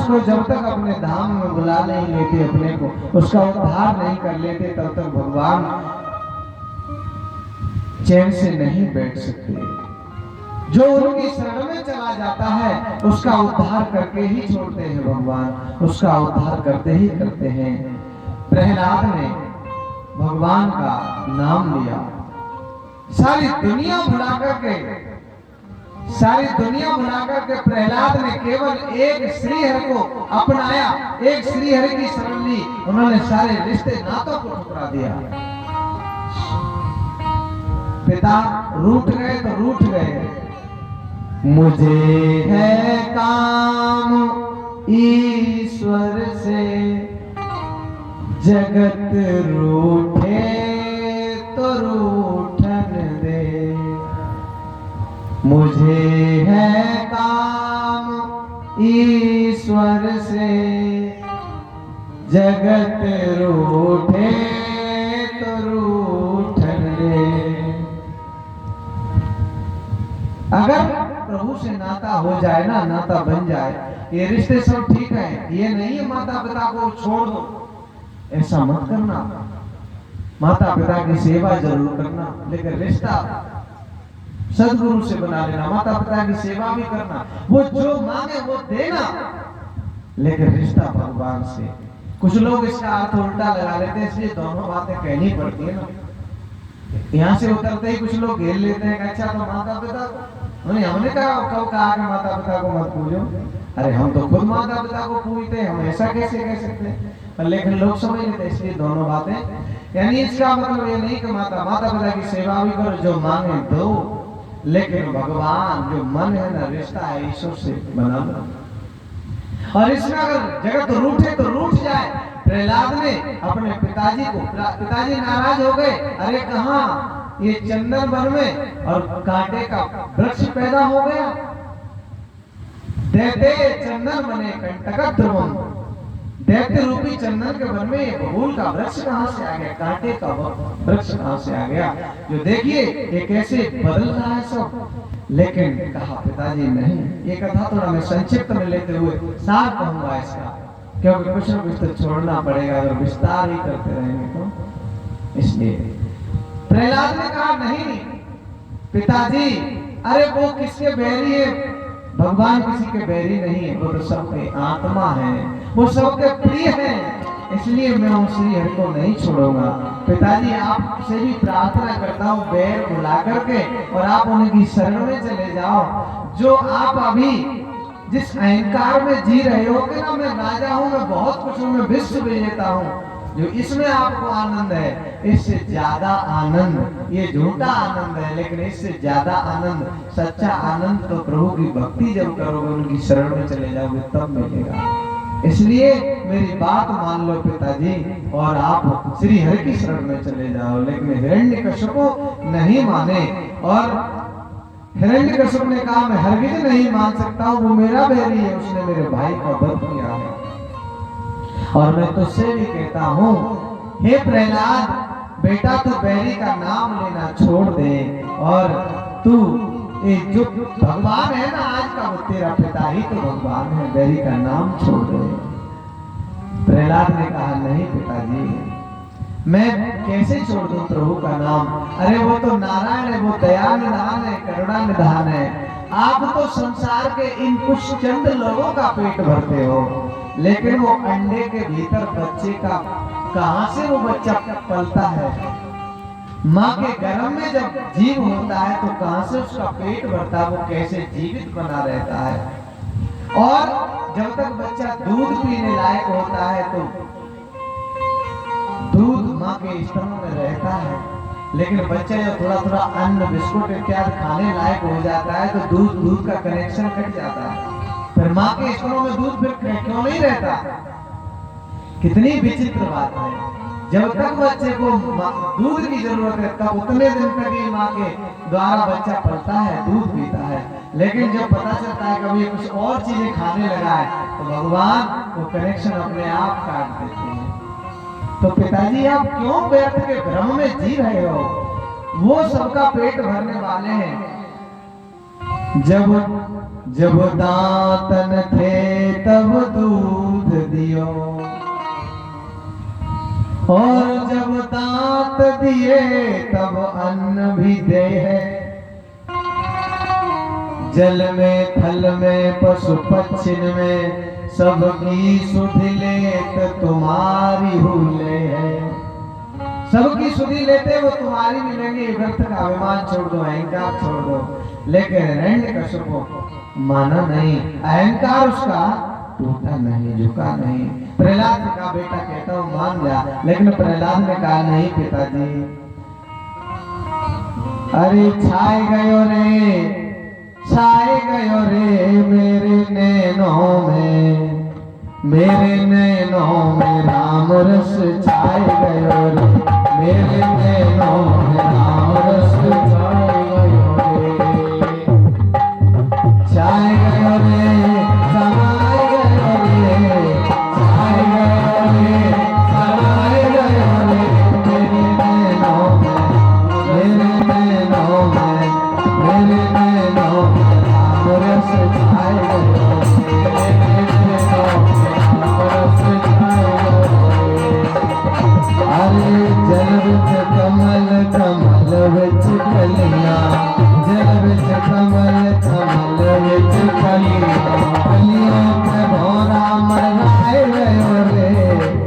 को जब तक अपने धाम में बुला नहीं लेते, अपने को उसका उद्धार नहीं कर लेते, तब तक भगवान चैन से नहीं बैठ सकते। जो उनकी शरण में चला जाता है उसका उद्धार करके ही छोड़ते हैं भगवान, उसका उद्धार करते ही करते हैं। प्रहलाद ने भगवान का नाम लिया, सारी दुनिया भुला करके प्रहलाद ने केवल एक श्रीहरि को अपनाया, एक श्रीहरि की शरण ली। उन्होंने सारे रिश्ते नातों को ठुकरा दिया। पिता रूठ गए तो रूठ गए। मुझे है काम ईश्वर से, जगत रूठे तो रूठन दे। मुझे है काम ईश्वर से, जगत रूठे तो रूठन दे। अगर प्रभु से नाता हो जाए ना, नाता बन जाए, ये रिश्ते सब ठीक है, ये नहीं है माता पिता को छोड़ दो, ऐसा मत करना। माता पिता की सेवा जरूर करना, लेकिन रिश्ता सदगुरु से बना लेना। माता पिता की सेवा भी करना, वो जो मांगे वो देना, लेकिन रिश्ता भगवान से। कुछ लोग इसका अर्थ उल्टा लगा लेते हैं, इसलिए दोनों बातें कहनी पड़ती है ना। यहाँ से उतरते ही कुछ लोग घेर लेते हैं, अच्छा तो माता पिता, हमने कहा कि माता पिता को मत पूजो। अरे हम तो खुद माता पिता को पूजते हैं, हम ऐसा कैसे कह सकते हैं? लेकिन लोग समझ लेते, इसलिए दोनों बातें। यानी इसका मतलब ये नहीं कि माता पिता की सेवा भी करो, जो मांगे दो, लेकिन भगवान जो मन है ना, रिश्ता है ईश्वर से बना लो। और इसमें अगर जगत रूठे तो रूठ जाए। प्रहलाद ने अपने पिताजी नाराज हो गए। अरे कहाँ, ये चंदन वन में और कांटे का वृक्ष पैदा हो गया। दैत्य चंदन बने कंटक ध्रुवम, दैत्य रूपी चंदन के वन में ये बबूल का वृक्ष कहाँ से आ गया, कांटे का वृक्ष कहाँ से आ गया? जो देखिए ये कैसे बदल रहा है सब। लेकिन कहा पिताजी नहीं, ये कथा थोड़ा मैं संक्षिप्त में लेते हुए सार कहूंगा इसका, क्योंकि कुछ न कुछ तो छोड़ना पड़ेगा अगर विस्तार ही करते रहेंगे तो। इसलिए प्रहलाद ने कहा नहीं पिताजी, अरे वो किसके बैरी है? भगवान किसी के बैरी नहीं है, वो तो सबके आत्मा है, वो सबके प्रिय है, इसलिए मैं उन श्री हरि को नहीं छोड़ूंगा। पिताजी आपसे भी प्रार्थना करता हूँ बैर बुला करके और आप उनकी शरण में चले जाओ। जो आप अभी जिस अहंकार में जी रहे हो कि ना मैं राजा हूँ, मैं बहुत कुछ हूँ, मैं विश्व विजेता हूँ, जो इसमें आपको आनंद है, इससे ज्यादा आनंद, ये झूठा आनंद है, लेकिन इससे ज्यादा आनंद, सच्चा आनंद तो प्रभु की भक्ति जब करोगे, उनकी शरण में चले जाओगे तब मिलेगा। इसलिए मेरी बात मान लो पिताजी, और आप श्री हरि की शरण में चले जाओ। लेकिन हिरण्यकश्यप नहीं माने, और हिरण्यकश्यप ने कहा मैं हरगिज नहीं मान सकता हूँ, वो मेरा बैरी है, उसने मेरे भाई का वध किया है। और मैं तुझसे भी कहता हूँ हे प्रहलाद, बेटा तू बैरी का नाम लेना छोड़ दे, और तू जो भगवान है ना आज का, वो तेरा पिता ही तो भगवान है, बैरी का नाम छोड़ दे। प्रहलाद ने कहा नहीं पिताजी, मैं कैसे छोड़ दूं प्रभु का नाम? अरे वो तो नारायण है, वो दया निधान है, करुणा निधान है। आप तो संसार के इन कुछ चंद लोगों का पेट भरते हो, लेकिन वो अंडे के भीतर बच्चे का कहां से वो बच्चा पलता है? माँ के गर्भ में जब जीव होता है तो कहां से उसका पेट भरता है, वो कैसे जीवित बना रहता है। और जब तक बच्चा दूध पीने लायक होता है तो दूध माँ के स्तनों में रहता है, लेकिन बच्चा जब थोड़ा थोड़ा अन्न बिस्कुट इत्यादि खाने लायक हो जाता है तो दूध का कनेक्शन कट जाता है। फिर माँ के स्तनों में दूध फिर क्यों नहीं रहता? कितनी विचित्र बात है। जब तक बच्चे को दूध की जरूरत है तब उतने दिन तक ही माँ के द्वारा बच्चा पलता है, दूध पीता है। लेकिन जब पता चलता है कभी कुछ और चीजें खाने लगा है तो भगवान वो कनेक्शन अपने आप काट देते हैं। तो पिताजी आप क्यों व्यर्थ के भ्रम में जी रहे हो? वो सबका पेट भरने वाले हैं। जब जब दांतन थे तब दूध दियो, और जब दांत दिए तब अन्न भी दे है। जल में थल में पशु पक्षिन में सबकी सुध लेत तुम्हारी हुले है। सबकी सुधी लेते वो तुम्हारी मिलेंगे। व्यर्थ का अभिमान छोड़ दो, अहंकार छोड़ दो। लेकिन हिरण्यकश्यप को माना नहीं, अहंकार उसका टूटा नहीं, झुका नहीं। प्रहलाद का बेटा कहता हूँ मान जा, लेकिन प्रहलाद ने कहा नहीं पिताजी। अरे छाए गयो रे, छाए गयो रे मेरे नैनों में, मेरे नैनों में राम रस छाए गयो रे, मेरे नैनों में राम रस छाए गयो रे। छाए गयो रे, समाए गयो रे, छाए गयो रे, समाए गयो रे, मेरे नैनों में, मेरे नैनों में, मेरे नैनों में राम रस छाए गयो रे, मेरे नैनों में राम रस छाए गयो रे। अरे जल विच कमल कमल विच कलियां, जल विच कमल कमल विच कलियां, कलियों पे भौरा मरवाए गयो रे,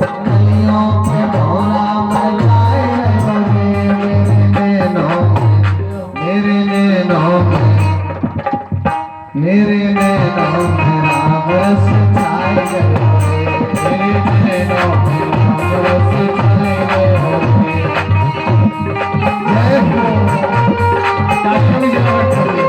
कलियों पे भौरा मरवाए गयो रे। मेरे नैनों में, मेरे नैनों में, मेरे नैनों में राम रस छाए गयो रे, मेरे नैनों में राम रस छाए गयो रे। जय हो तालियों की जरूरत पड़ी।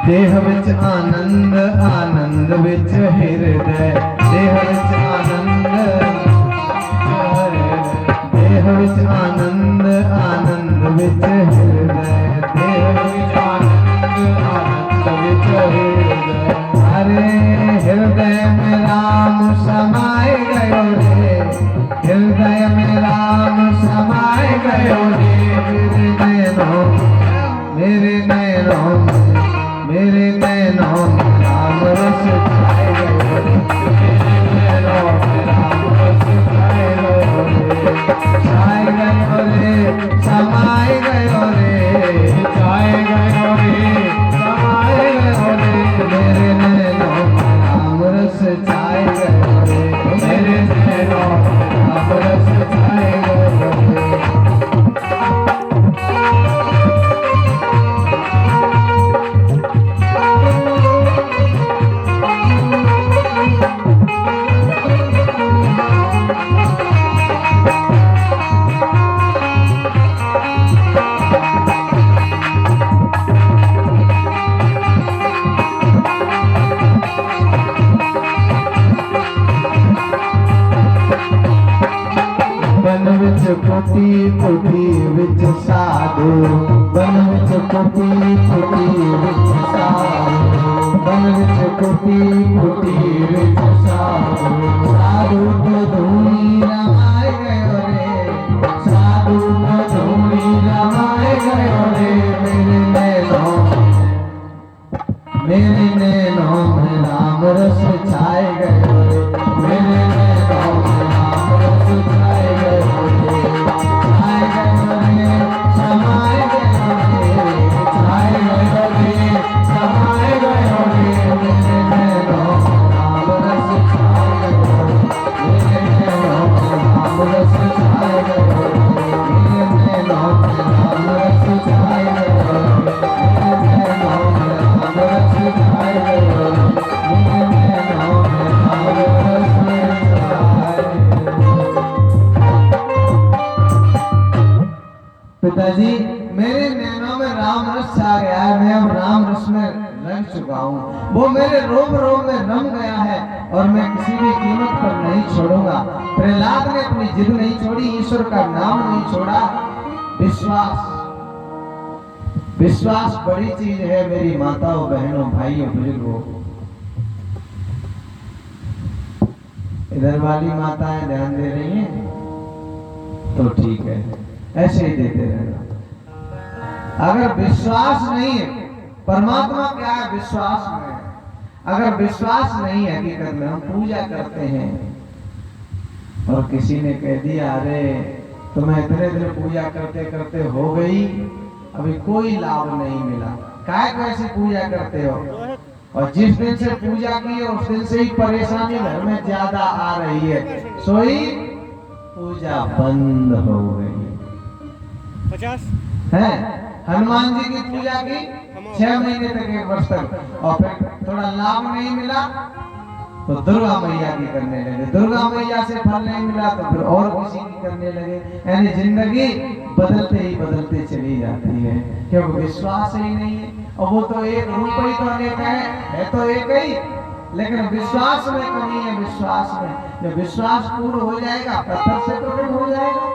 देह विच आनंद आनंद विच हृदय, देह विच आनंद, देह विच आनंद आनंद विच हृदय, देह विच आनंद आनंद विच हृदय। अरे हृदय में राम समाए गयो रे, हृदय में राम समाए गयो रे। मेरे नैनों, मेरे नैनों, मेरे नैनों में राम रस छाए गयो रे, मेरे नैनों में राम रस छाए गयो रे। छाए गयो रे, समाए गयो रे, छाए गयो रे, समाए गयो रे। मेरे नैनों में राम रस छाए गयो रे, मेरे नैनों में राम रस छाए गयो रे। वन विच कोटी कोटी विच साधु, वन विच कोटी कोटी विच साधु, वन विच कोटी कोटी विच साधु। साधु को धूनी रमाए गयो रे, साधु को धूनी रमाए गयो रे। मेरे नैनों, मेरे नैनों में राम रस छाए गयो रे, मेरे नैनों में राम रस छाए गयो रे। छाए गयो रे, समाए गयो रे, छाए गयो रे, समाए गयो रे। मेरे नैनों में राम रस छाए गयो रे, मेरे नैनों में राम रस छाए गयो रे, मेरे नैनों में राम रस छाए गयो रे, मेरे नैनों में राम रस छाए गयो रे, मेरे नैनों में राम रस छाए। पिताजी मेरे नैनों में राम रस छा गया है, मैं अब राम रस में रंग चुका हूँ, वो मेरे रोम रोम में रम गया है और मैं किसी भी कीमत पर नहीं छोड़ूंगा। प्रहलाद ने अपनी जिद नहीं छोड़ी, ईश्वर का नाम नहीं छोड़ा। विश्वास, विश्वास बड़ी चीज है मेरी माताओं, बहनों, भाइयों, बुजुर्गों। इधर वाली माताएं ध्यान दे रही हैं तो ठीक है, ऐसे ही देते रहना। अगर विश्वास नहीं है, परमात्मा क्या है? विश्वास में। अगर विश्वास नहीं है हकीकत में, हम पूजा करते हैं और किसी ने कह दिया अरे तुम्हें इतने दिन पूजा करते करते हो गई, अभी कोई लाभ नहीं मिला, काय कैसे पूजा करते हो? और जिस दिन से पूजा की है उस दिन से ही परेशानी घर में ज्यादा आ रही है, सोई पूजा बंद हो गई। 50 है हनुमान जी की पूजा की 6 महीने तक, 1 वर्ष तक, और फिर थोड़ा लाभ नहीं मिला तो दुर्गा मैया की करने लगे, दुर्गा मैया से फल नहीं मिला तो फिर और किसी की करने लगे। यानी जिंदगी बदलते ही बदलते चली जाती है, क्योंकि विश्वास ही नहीं है। और वो तो एक रूप ही तो अनेक है तो एक ही, लेकिन विश्वास में कमी है। विश्वास में जब विश्वास पूर्ण हो जाएगा, पत्थर से प्रकट हो जाएगा।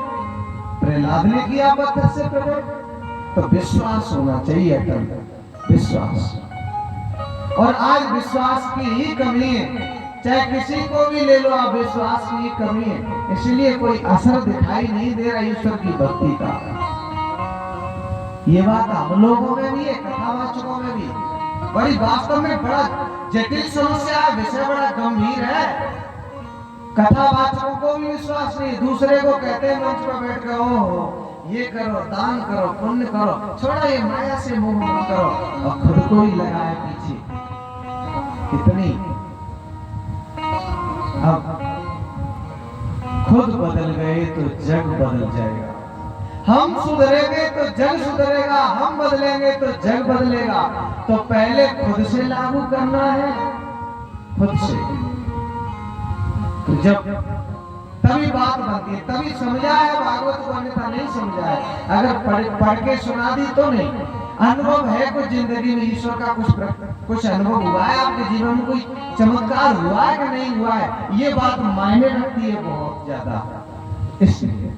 प्रहलाद ने किया पत्थर से प्रकट, तो विश्वास होना चाहिए, अटल विश्वास। और आज विश्वास की ही कमी है, चाहे किसी को भी ले लो आप, विश्वास की ही कमी है। इसलिए कोई असर दिखाई नहीं दे रहा ईश्वर की भक्ति का। ये बात हम लोगों में भी है, कथावाचकों में भी। बड़ी वास्तव में बड़ा जटिल समस्या है, विषय बड़ा गंभीर है। कथावाचकों को भी विश्वास नहीं, दूसरे को कहते हैं मंच पर बैठ कर ओ ये करो, दान करो, पुण्य करो, छोड़ा ये माया से मोह मत करो, और खुद को ही लगाए पीछे। कितनी अब खुद बदल गए तो जग बदल जाएगा। हम सुधरेंगे तो जग सुधरेगा, हम बदलेंगे तो जग बदलेगा। तो पहले खुद से लागू करना है, खुद से। तो जब तभी बात बनती है, तभी समझा है भागवत को, अन्यथा नहीं समझा है। अगर पढ़ के सुना दी तो नहीं। अनुभव है कुछ जिंदगी में, ईश्वर का कुछ अनुभव हुआ है आपके जीवन में, कोई चमत्कार हुआ है कि नहीं हुआ है, ये बात मायने रखती है बहुत ज्यादा। इसलिए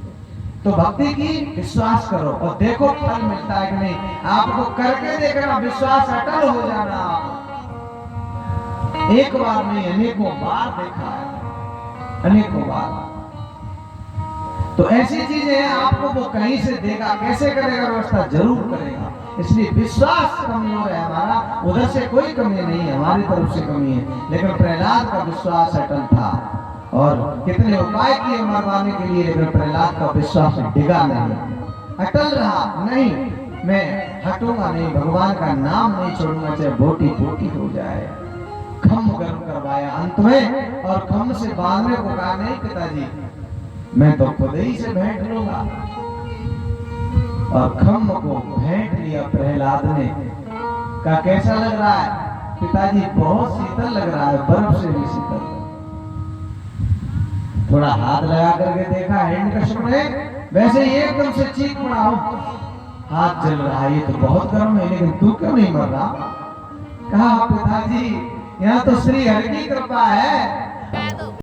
तो भक्ति की विश्वास करो और देखो फल मिलता है कि नहीं। आपको करके देखना, विश्वास अटल हो जाना। एक बार नहीं, अनेकों बार देखा है, अनेकों बार। तो ऐसी चीजें हैं, आपको वो कहीं से देगा, कैसे करेगा, व्यवस्था जरूर करेगा। इसलिए विश्वास कमजोर है हमारा, उधर से कोई कमी नहीं है, हमारी तरफ से कमी है। लेकिन प्रहलाद का विश्वास अटल था और कितने उपाय किए मरवाने के लिए, लेकिन प्रहलाद का विश्वास डिगा नहीं, अटल रहा। नहीं, मैं हटूंगा नहीं, भगवान का नाम नहीं छोड़ूंगा, चाहे बोटी बोटी हो जाए। खम्भ गर्म करवाया अंत में, और खम्भ से बांधने को कहा नहीं पिताजी, मैं तो खुद ही से भेंट लूंगा। और खम्भ को भेंट लिया प्रहलाद ने। कहा कैसा लग रहा है पिताजी? बहुत शीतल लग रहा है, बर्फ से भी शीतल। थोड़ा हाथ लगा करके देखा हिरण्यकश्यप ने, वैसे ही एकदम से चीख पड़ा, हाथ जल रहा है, ये तो बहुत गर्म है, लेकिन तू क्यों नहीं मर रहा? कहा पिताजी यहाँ तो श्री हरि की कृपा है,